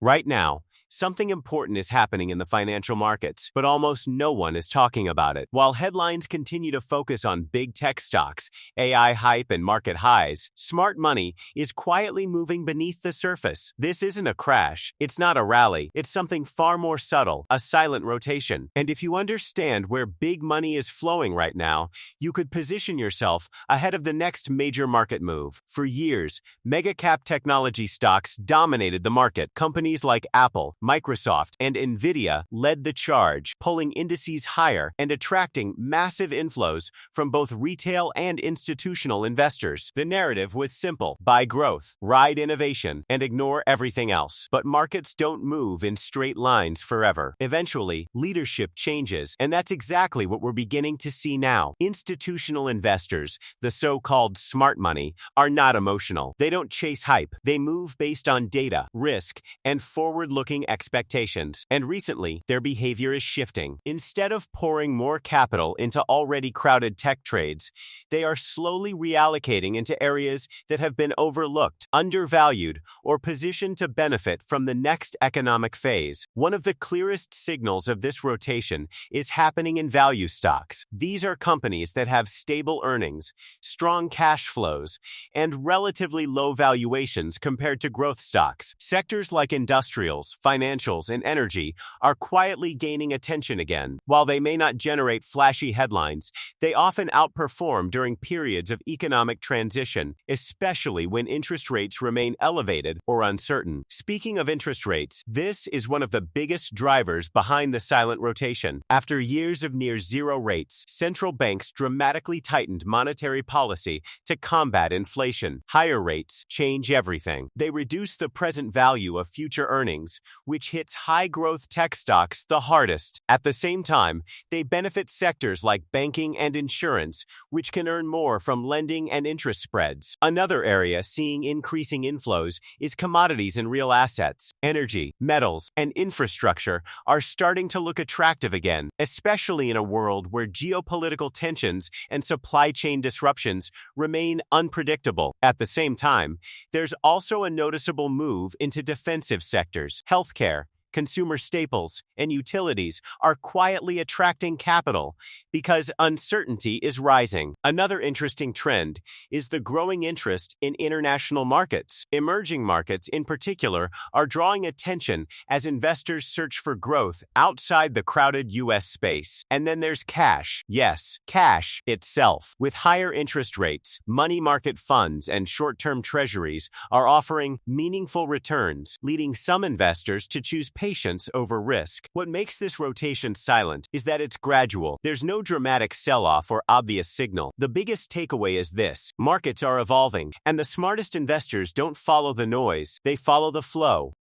Right now, something important is happening in the financial markets, but almost no one is talking about it. While headlines continue to focus on big tech stocks, AI hype, and market highs, smart money is quietly moving beneath the surface. This isn't a crash, it's not a rally, it's something far more subtle, a silent rotation. And if you understand where big money is flowing right now, you could position yourself ahead of the next major market move. For years, mega-cap technology stocks dominated the market. Companies like Apple, Microsoft, and Nvidia led the charge, pulling indices higher and attracting massive inflows from both retail and institutional investors. The narrative was simple: buy growth, ride innovation, and ignore everything else. But markets don't move in straight lines forever. Eventually, leadership changes, and that's exactly what we're beginning to see now. Institutional investors, the so-called smart money, are not emotional. They don't chase hype. They move based on data, risk, and forward-looking expectations. And recently, their behavior is shifting. Instead of pouring more capital into already crowded tech trades, they are slowly reallocating into areas that have been overlooked, undervalued, or positioned to benefit from the next economic phase. One of the clearest signals of this rotation is happening in value stocks. These are companies that have stable earnings, strong cash flows, and relatively low valuations compared to growth stocks. Sectors like industrials, financials, and energy are quietly gaining attention again. While they may not generate flashy headlines, they often outperform during periods of economic transition, especially when interest rates remain elevated or uncertain. Speaking of interest rates, this is one of the biggest drivers behind the silent rotation. After years of near zero rates, central banks dramatically tightened monetary policy to combat inflation. Higher rates change everything. They reduce the present value of future earnings, which hits high-growth tech stocks the hardest. At the same time, they benefit sectors like banking and insurance, which can earn more from lending and interest spreads. Another area seeing increasing inflows is commodities and real assets. Energy, metals, and infrastructure are starting to look attractive again, especially in a world where geopolitical tensions and supply chain disruptions remain unpredictable. At the same time, there's also a noticeable move into defensive sectors. Healthcare, consumer staples, and utilities are quietly attracting capital because uncertainty is rising. Another interesting trend is the growing interest in international markets. Emerging markets, in particular, are drawing attention as investors search for growth outside the crowded U.S. space. And then there's cash. Yes, cash itself. With higher interest rates, money market funds and short-term treasuries are offering meaningful returns, leading some investors to choose patience over risk. What makes this rotation silent is that it's gradual. There's no dramatic sell-off or obvious signal. The biggest takeaway is this: markets are evolving, and the smartest investors don't follow the noise, they follow the flow.